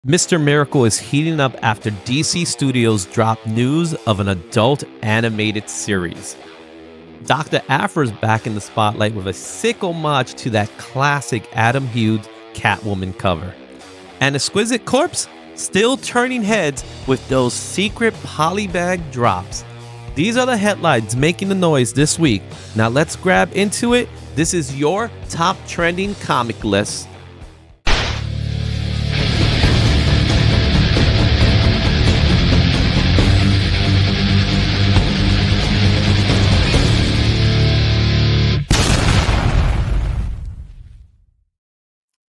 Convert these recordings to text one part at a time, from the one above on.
Mr. Miracle is heating up after DC Studios dropped news of an adult animated series. Dr. Aphra is back in the spotlight with a sick homage to that classic Adam Hughes Catwoman cover. And Exquisite Corpses still turning heads with those secret polybag drops. These are the headlines making the noise this week. Now let's grab into it. This is your top trending comic list.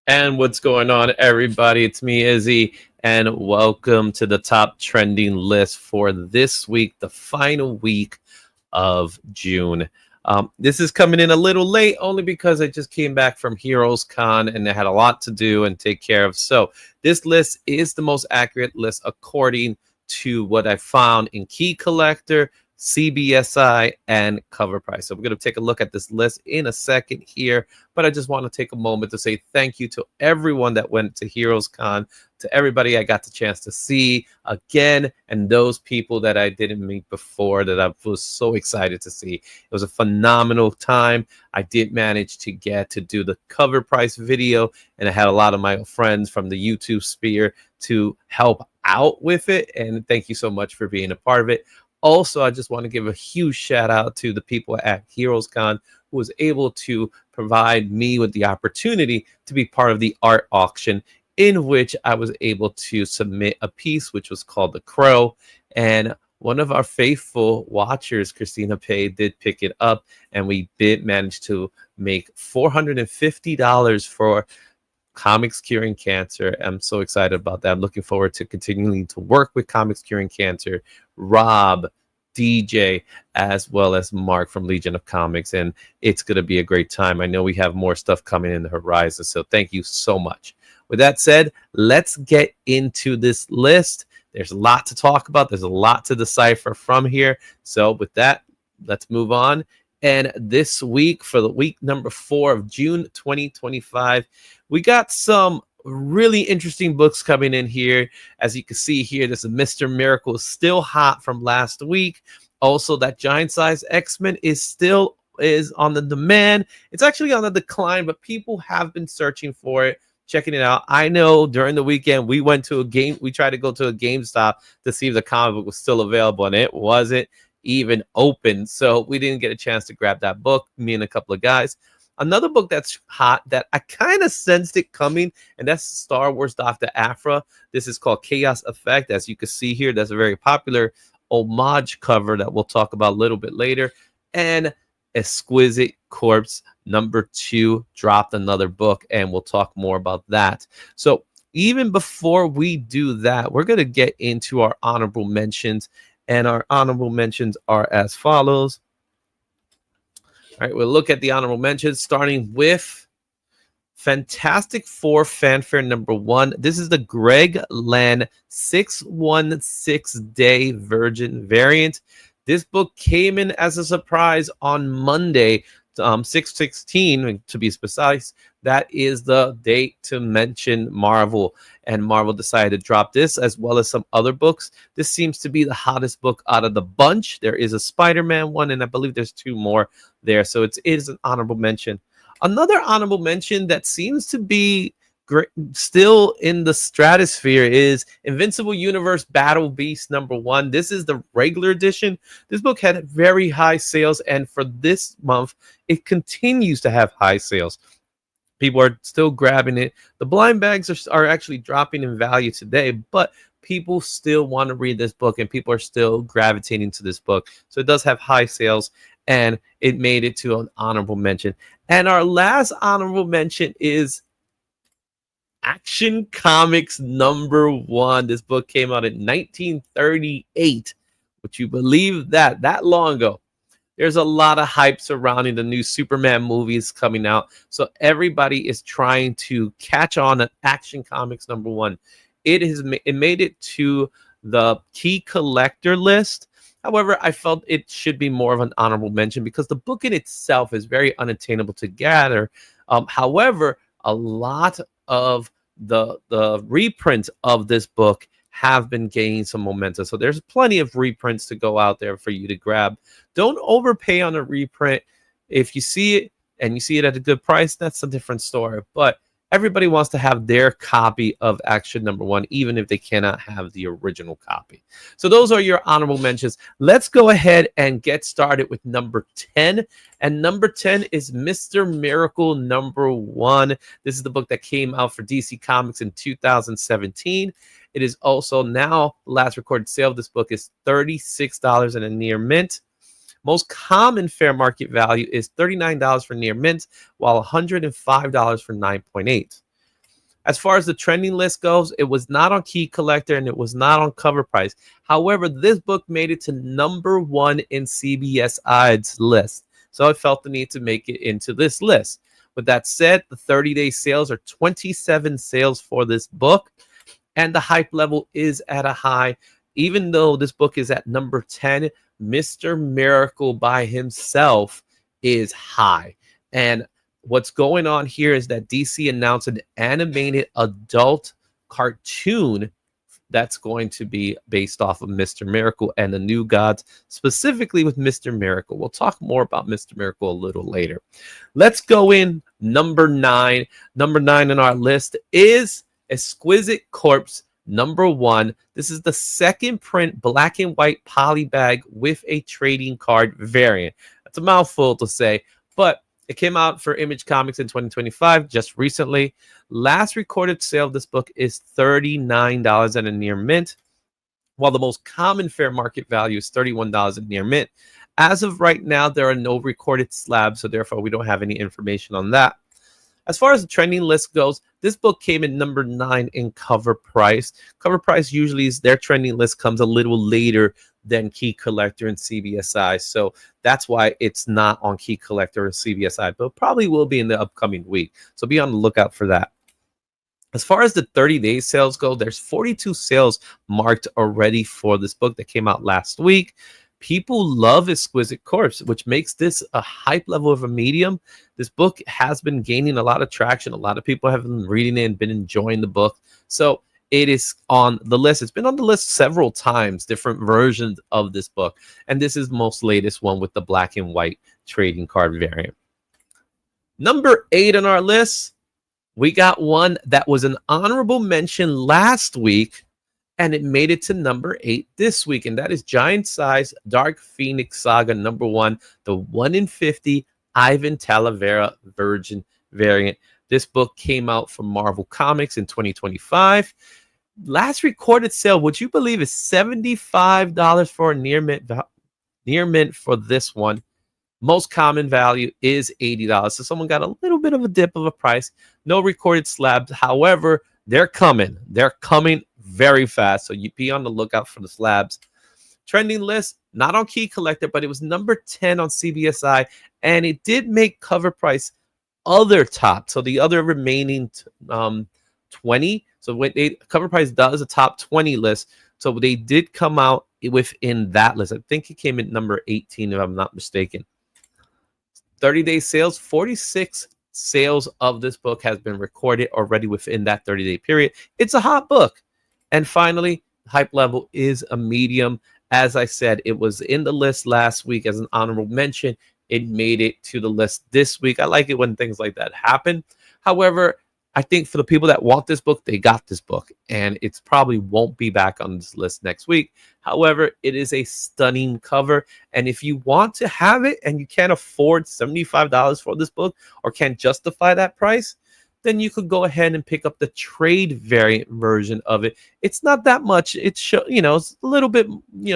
And what's going on, everybody? It's me, Izzy, and welcome to the top trending list for this week, the final week of June. This is coming in a little late only because I just came back from Heroes Con and I had a lot to do and take care of. So this list is the most accurate list according to what I found in Key Collector, CBSI, and CovrPrice. So we're going to take a look at this list in a second here, but I just want to take a moment to say thank you to everyone that went to Heroes Con, to everybody I got the chance to see again, and those people that I didn't meet before that I was so excited to see. It was a phenomenal time. I did manage to get to do the CovrPrice video, and I had a lot of my friends from the YouTube sphere to help out with it, and thank you so much for being a part of it. Also, I just want to give a huge shout out to the people at Heroes Con who was able to provide me with the opportunity to be part of the art auction, in which I was able to submit a piece which was called The Crow. And one of our faithful watchers, Christina Pay, did pick it up, and we did manage to make $450 for Comics Curing Cancer. I'm so excited about that. I'm looking forward to continuing to work with Comics Curing Cancer, Rob, DJ, as well as Mark from Legion of Comics, and it's going to be a great time. I know we have more stuff coming in the horizon, so thank you so much. With that said, let's get into this list. There's a lot to talk about. There's a lot to decipher from here. So with that, let's move on. And this week, for the week number 4 of June 2025, we got some really interesting books coming in here. As you can see here, this is Mr. Miracle, still hot from last week. Also, that giant size X-Men is on the demand. It's actually on the decline, but people have been searching for it, checking it out. I know during the weekend we tried to go to a GameStop to see if the comic book was still available, and it wasn't even open, so we didn't get a chance to grab that book, me and a couple of guys. Another book that's hot that I kind of sensed it coming, and that's Star Wars Dr. Aphra. This is called Chaos Effect. As you can see here, that's a very popular homage cover that we'll talk about a little bit later. And Exquisite Corpses #2 dropped another book, and we'll talk more about that. So even before we do that, we're going to get into our honorable mentions. And our honorable mentions are as follows. All right, we'll look at the honorable mentions, starting with Fantastic Four Fanfare #1. This is the Greg Land 616 Day Virgin variant. This book came in as a surprise on Monday, 6/16 to be precise. That is the date to mention Marvel, and Marvel decided to drop this as well as some other books. This seems to be the hottest book out of the bunch. There is a Spider-Man one, and I believe there's 2 more there, so it is an honorable mention. Another honorable mention that seems to be still in the stratosphere is Invincible Universe Battle Beast #1. This is the regular edition. This book had very high sales, and for this month it continues to have high sales. People are still grabbing it. The blind bags are actually dropping in value today, but people still want to read this book, and people are still gravitating to this book. So it does have high sales, and it made it to an honorable mention. And our last honorable mention is Action Comics #1. This book came out in 1938. Would you believe that long ago? There's a lot of hype surrounding the new Superman movies coming out, so everybody is trying to catch on at Action Comics #1. It made it to the Key Collector list. However, I felt it should be more of an honorable mention because the book in itself is very unattainable to gather. However, a lot of the reprints of this book have been gaining some momentum. So there's plenty of reprints to go out there for you to grab. Don't overpay on a reprint. If you see it and you see it at a good price, that's a different story. But everybody wants to have their copy of Action #1, even if they cannot have the original copy. So those are your honorable mentions. Let's go ahead and get started with number 10. And number 10 is Mr. Miracle #1. This is the book that came out for DC Comics in 2017. It is also now, last recorded sale of this book is $36 and a near mint. Most common fair market value is $39 for near mint, while $105 for 9.8. As far as the trending list goes, it was not on Key Collector and it was not on CovrPrice. However, this book made it to #1 in CBSI's list. So I felt the need to make it into this list. With that said, the 30-day sales are 27 sales for this book, and the hype level is at a high. Even though this book is at number 10, Mr. Miracle by himself is high. And what's going on here is that DC announced an animated adult cartoon that's going to be based off of Mr. Miracle and the New Gods, specifically with Mr. Miracle. We'll talk more about Mr. Miracle a little later. Let's go in number 9. Number 9 on our list is Exquisite Corpses #1. This is the second print black and white polybag with a trading card variant. That's a mouthful to say, but it came out for Image Comics in 2025, just recently. Last recorded sale of this book is $39 and a near mint, while the most common fair market value is $31 and near mint. As of right now, there are no recorded slabs, so therefore we don't have any information on that. As far as the trending list goes, this book came in number 9 in CovrPrice. CovrPrice usually is their trending list comes a little later than Key Collector and CBSI. So that's why it's not on Key Collector or CBSI, but probably will be in the upcoming week. So be on the lookout for that. As far as the 30-day sales go, there's 42 sales marked already for this book that came out last week. People love Exquisite Corpses, which makes this a hype level of a medium. This book has been gaining a lot of traction. A lot of people have been reading it and been enjoying the book. So it is on the list. It's been on the list several times, different versions of this book. And this is the most latest one with the black and white trading card variant. Number 8 on our list, we got one that was an honorable mention last week, and it made it to number 8 this week, and that is Giant Size Dark Phoenix Saga #1, the 1 in 50 Ivan Talavera Virgin variant. This book came out from Marvel Comics in 2025. Last recorded sale, would you believe, is $75 for a near mint for this one. Most common value is $80. So someone got a little bit of a dip of a price. No recorded slabs. However, they're coming. They're coming very fast. So you be on the lookout for the slabs. Trending list, not on Key Collector, but it was number 10 on CBSI. And it did make CovrPrice other top. So the other remaining 20. So when CovrPrice does a top 20 list. So they did come out within that list. I think it came in number 18, if I'm not mistaken. 30-day sales, 46 sales of this book has been recorded already within that 30-day period. It's a hot book. And finally, hype level is a medium. As I said, it was in the list last week as an honorable mention. It made it to the list this week. I like it when things like that happen. However, I think for the people that want this book, they got this book, and it's probably won't be back on this list next week. However, it is a stunning cover, and if you want to have it and you can't afford $75 for this book or can't justify that price, then you could go ahead and pick up the trade variant version of it. It's not that much. It's it's a little bit,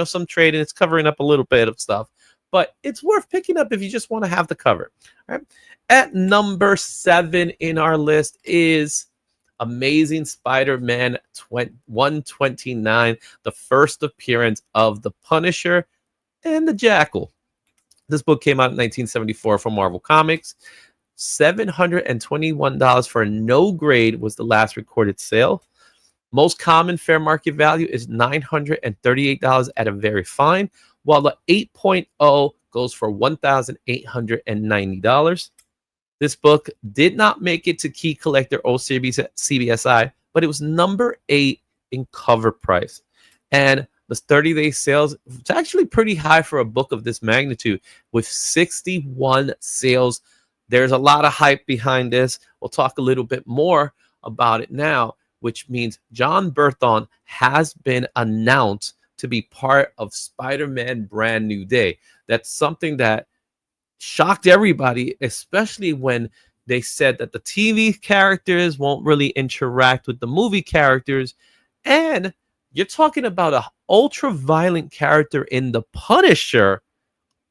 some trade, and it's covering up a little bit of stuff, but it's worth picking up if you just want to have the cover. All right. At number 7 in our list is Amazing Spider-Man 129, the first appearance of the Punisher and the Jackal. This book came out in 1974 from Marvel Comics. $721 for a no grade was the last recorded sale. Most common fair market value is $938 at a very fine, while the 8.0 goes for $1,890. This book did not make it to key collector or CBSI, but it was number 8 in cover price. And the 30-day sales, it's actually pretty high for a book of this magnitude with 61 sales. There's a lot of hype behind this. We'll talk a little bit more about it now, which means John Berthon has been announced to be part of Spider-Man Brand New Day. That's something that shocked everybody, especially when they said that the TV characters won't really interact with the movie characters. And you're talking about a ultra violent character in the Punisher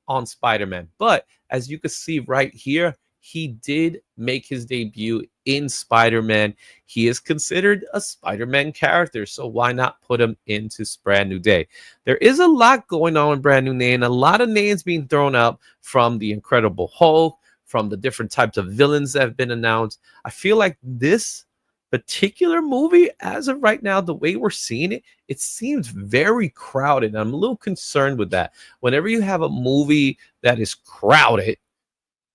on Spider-Man. But as you can see right here, he did make his debut in Spider-Man. He is considered a Spider-Man character, so why not put him into Brand New Day? There is a lot going on in Brand New Day, and a lot of names being thrown up from the Incredible Hulk, from the different types of villains that have been announced. I feel like this particular movie, as of right now, the way we're seeing it, it seems very crowded. I'm a little concerned with that. Whenever you have a movie that is crowded,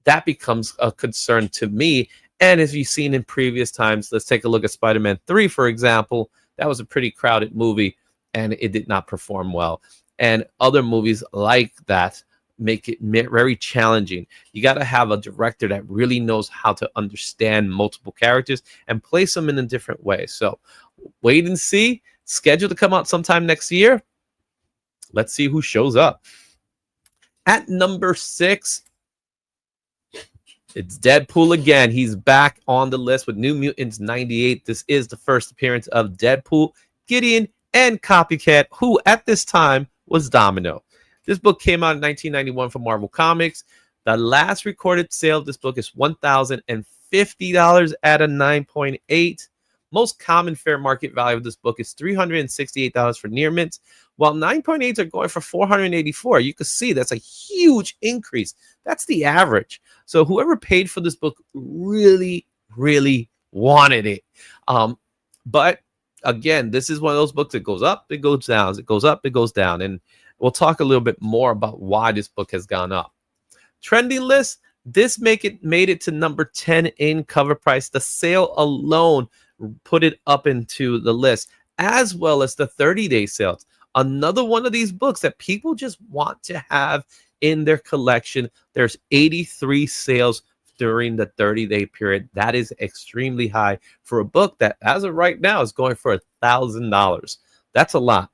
that becomes a concern to me. And as you've seen in previous times, let's take a look at Spider-Man 3, for example. That was a pretty crowded movie, and it did not perform well. And other movies like that make it very challenging. You got to have a director that really knows how to understand multiple characters and place them in a different way. So wait and see. Scheduled to come out sometime next year. Let's see who shows up. At number 6, it's Deadpool again. He's back on the list with New Mutants 98. This is the first appearance of Deadpool, Gideon, and Copycat, who at this time was Domino. This book came out in 1991 from Marvel Comics. The last recorded sale of this book is $1,050 at a 9.8. Most common fair market value of this book is $368 for near mints, while 9.8s are going for $484. You can see that's a huge increase. That's the average. So whoever paid for this book really, really wanted it. But again, this is one of those books that goes up, it goes down, it goes up, it goes down. And we'll talk a little bit more about why this book has gone up. Trending list, this made it to number 10 in CovrPrice. The sale alone put it up into the list, as well as the 30-day sales. Another one of these books that people just want to have in their collection. There's 83 sales during the 30-day period. That is extremely high for a book that, as of right now, is going for $1,000. That's a lot.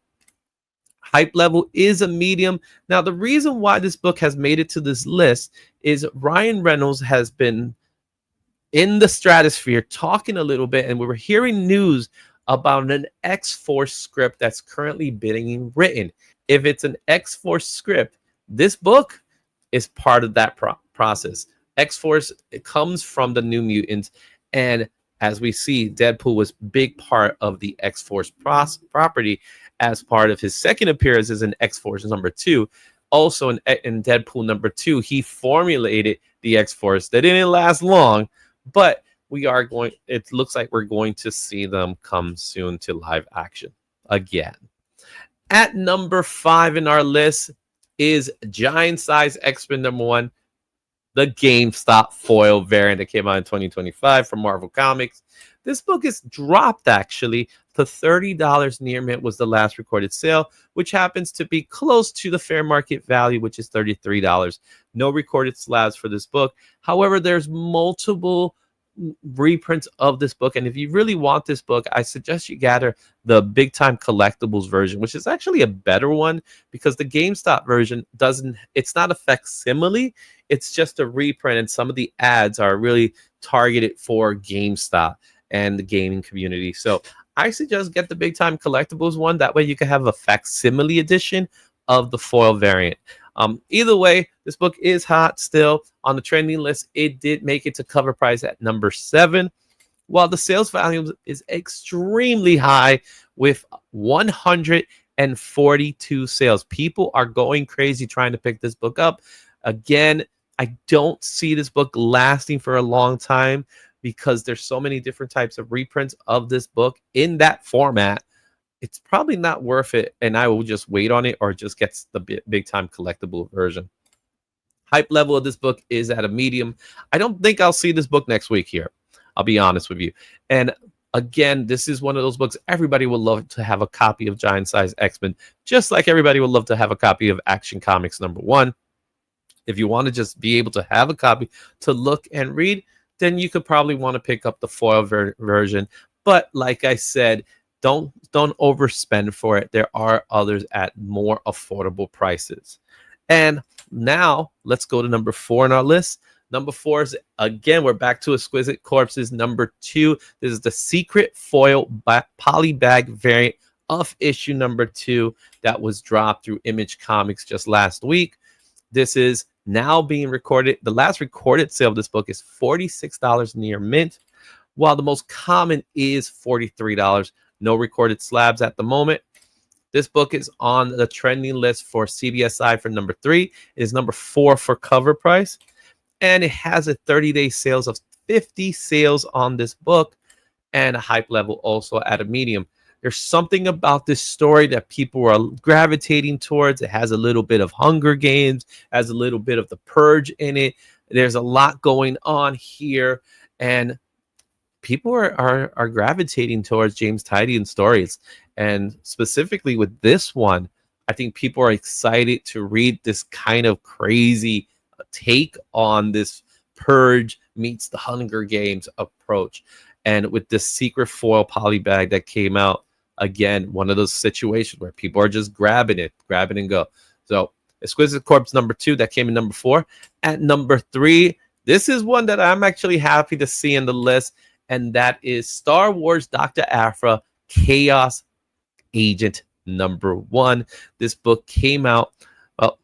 Hype level is a medium. Now, the reason why this book has made it to this list is Ryan Reynolds has been in the stratosphere talking a little bit, and we were hearing news about an X-Force script that's currently being written. If it's an X-Force script, this book is part of that process. X-Force, it comes from the New Mutants, and as we see, Deadpool was a big part of the X-Force property as part of his second appearance as an X-Force number 2. Also in Deadpool number 2, he formulated the X-Force. That didn't last long, but it looks like we're going to see them come soon to live action again. At number 5 in our list is Giant Size X-Men number 1, the GameStop foil variant that came out in 2025 from Marvel Comics. This book is dropped actually to $30 near mint was the last recorded sale, which happens to be close to the fair market value, which is $33. No recorded slabs for this book. However, there's multiple reprints of this book, and if you really want this book, I suggest you gather the big time collectibles version, which is actually a better one, because the GameStop version it's not a facsimile, it's just a reprint, and some of the ads are really targeted for GameStop and the gaming community. So I suggest get the big time collectibles one. That way you can have a facsimile edition of the foil variant. Either way, this book is hot still on the trending list. It did make it to CovrPrice at number 7, while the sales volume is extremely high with 142 sales. People are going crazy trying to pick this book up. Again, I don't see this book lasting for a long time because there's so many different types of reprints of this book in that format. It's probably not worth it, and I will just wait on it or just get the big time collectible version. Hype level of this book is at a medium. I don't think I'll see this book next week here. I'll be honest with you. And again, this is one of those books everybody would love to have a copy of Giant Size X-Men, just like everybody would love to have a copy of Action Comics #1. If you want to just be able to have a copy to look and read, then you could probably want to pick up the foil version. But like I said, don't overspend for it. There are others at more affordable prices. And now let's go to number 4 on our list. Number 4 is, again, we're back to Exquisite Corpses #2. This is the secret foil polybag variant of issue #2 that was dropped through Image Comics just last week. This is now being recorded. The last recorded sale of this book is $46 near mint, while the most common is $43. No recorded slabs at the moment. This book is on the trending list for CBSI for #3. It is #4 for CovrPrice, and it has a 30-day sales of 50 sales on this book, and a hype level also at a medium. There's something about this story that people are gravitating towards. It has a little bit of Hunger Games, has a little bit of The Purge in it. There's a lot going on here, and people are gravitating towards James Tynion's stories. And specifically with this one, I think people are excited to read this kind of crazy take on this Purge meets the Hunger Games approach. And with this secret foil polybag that came out, again, one of those situations where people are just grabbing it and go. So Exquisite Corpse #2, that came in #4. At #3, this is one that I'm actually happy to see in the list, and that is Star Wars Dr. Aphra Chaos Agent #1. This book came out, well,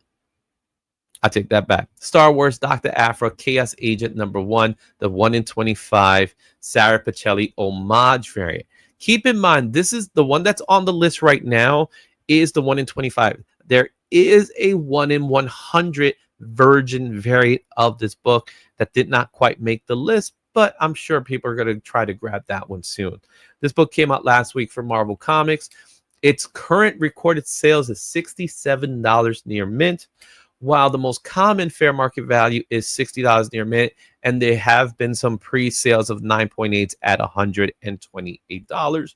I take that back. Star Wars Dr. Aphra Chaos Agent #1, the 1 in 25 Sarah Pacelli homage variant. Keep in mind, this is the one that's on the list right now, is the 1 in 25. There is a 1 in 100 virgin variant of this book that did not quite make the list, but I'm sure people are going to try to grab that one soon. This book came out last week for Marvel Comics. Its current recorded sales is $67 near mint, while the most common fair market value is $60 near mint, and there have been some pre-sales of 9.8s at $128.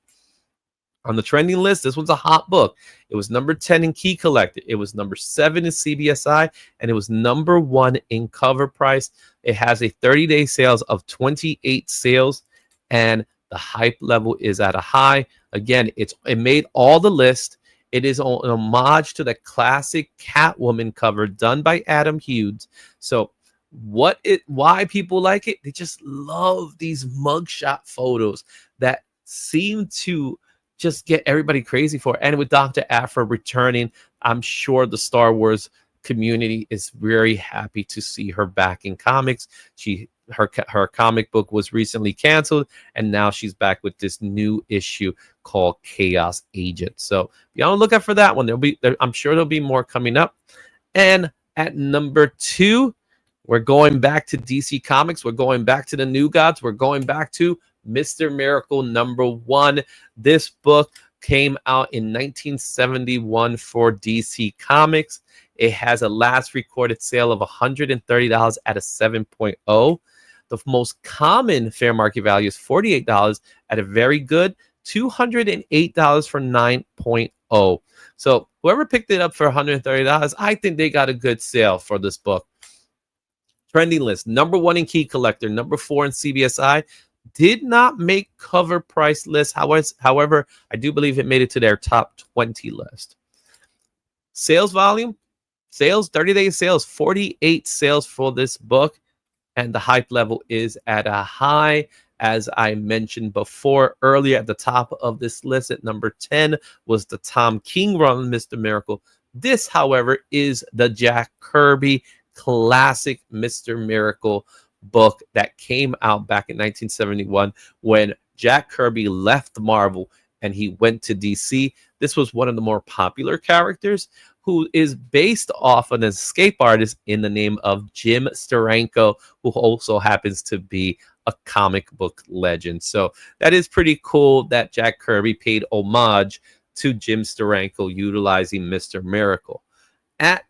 On the trending list, this one's a hot book. It was #10 in Key Collector. It was #7 in CBSI, and it was #1 in CovrPrice. It has a 30-day sales of 28 sales, and the hype level is at a high. Again, it made all the list. It is an homage to the classic Catwoman cover done by Adam Hughes. So why people like it? They just love these mugshot photos that seem to just get everybody crazy for it. And with Dr. Aphra returning, I'm sure the Star Wars community is very happy to see her back in comics. Her comic book was recently canceled, and now she's back with this new issue called Chaos Agent. So be on the lookout for that one. I'm sure there'll be more coming up. And at #2, we're going back to DC Comics. We're going back to the New Gods. We're going back to Mr. Miracle #1. This book came out in 1971 for DC Comics. It has a last recorded sale of $130 at a 7.0. The most common fair market value is $48 at a very good $208 for 9.0. So whoever picked it up for $130, I think they got a good sale for this book. Trending list, #1 in Key Collector, #4 in CBSI. Did not make CovrPrice list. However, I do believe it made it to their top 20 list. Sales volume, 30-day sales, 48 sales for this book, and the hype level is at a high. As I mentioned before earlier, at the top of this list at #10 was the Tom King run, Mr. Miracle. This, however, is the Jack Kirby classic Mr. Miracle book that came out back in 1971 when Jack Kirby left Marvel and he went to DC. This was one of the more popular characters, who is based off an escape artist in the name of Jim Steranko, who also happens to be a comic book legend. So that is pretty cool that Jack Kirby paid homage to Jim Steranko utilizing Mr. Miracle. And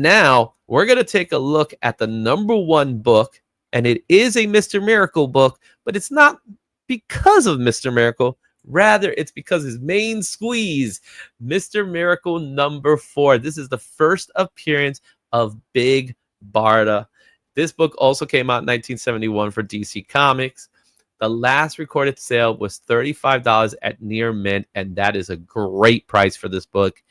now we're going to take a look at the #1 book, and it is a Mr. Miracle book, but it's not because of Mr. Miracle. Rather, it's because his main squeeze, Mr. Miracle #4. This is the first appearance of Big Barda. This book also came out in 1971 for DC Comics. The last recorded sale was $35 at near mint, and that is a great price for this book.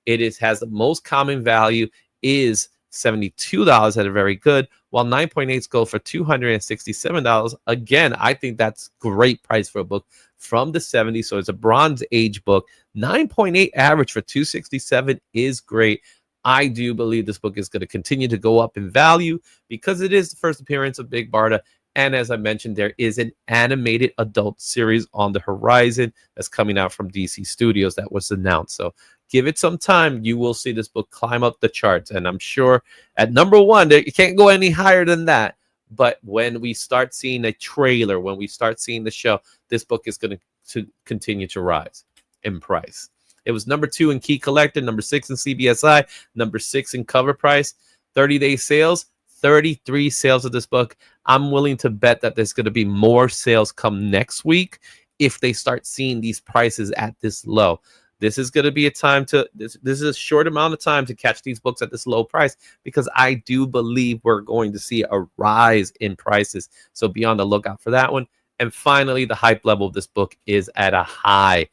Has the most common value is $72 at a very good, while 9.8s go for $267. Again, I think that's great price for a book from the 70s, so it's a Bronze Age book. 9.8 average for $267 is great. I do believe this book is going to continue to go up in value because it is the first appearance of Big Barda. And as I mentioned, there is an animated adult series on the horizon that's coming out from DC Studios that was announced. So give it some time. You will see this book climb up the charts. And I'm sure at #1, you can't go any higher than that. But when we start seeing a trailer, when we start seeing the show, this book is going to continue to rise in price. It was #2 in Key Collector, #6 in CBSI, #6 in CovrPrice. 30-day sales, 33 sales of this book. I'm willing to bet that there's going to be more sales come next week if they start seeing these prices at this low. This is going to be a time to, this is a short amount of time to catch these books at this low price, because I do believe we're going to see a rise in prices. So be on the lookout for that one. And finally, the hype level of this book is at a high.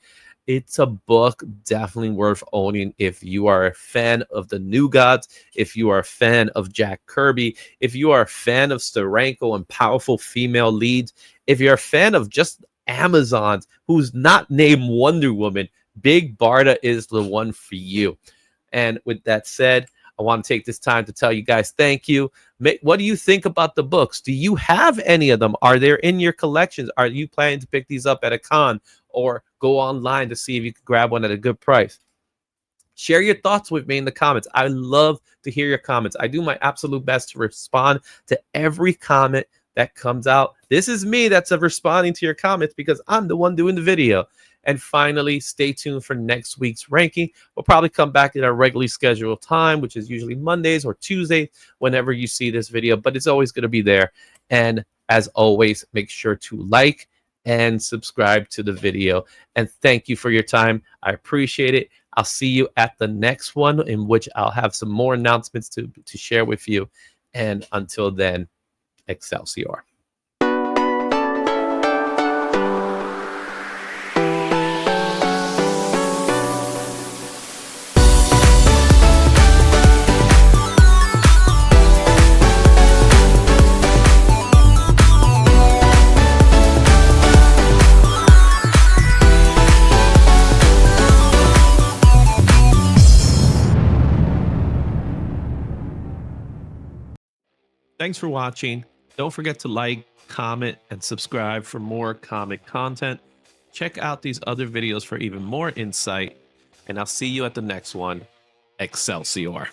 It's a book definitely worth owning if you are a fan of the New Gods, if you are a fan of Jack Kirby, if you are a fan of Steranko and powerful female leads, if you're a fan of just Amazons who's not named Wonder Woman, Big Barda is the one for you. And with that said, I want to take this time to tell you guys thank you. What do you think about the books? Do you have any of them? Are they in your collections? Are you planning to pick these up at a con or go online to see if you can grab one at a good price? Share your thoughts with me in the comments. I love to hear your comments. I do my absolute best to respond to every comment that comes out. This is me that's responding to your comments because I'm the one doing the video. And finally, stay tuned for next week's ranking. We'll probably come back at our regularly scheduled time, which is usually Mondays or Tuesdays, whenever you see this video, but it's always going to be there. And as always, make sure to like and subscribe to the video. And thank you for your time. I appreciate it. I'll see you at the next one, in which I'll have some more announcements to share with you. And until then, Excelsior. Thanks for watching. Don't forget to like, comment, and subscribe for more comic content. Check out these other videos for even more insight, and I'll see you at the next one. Excelsior.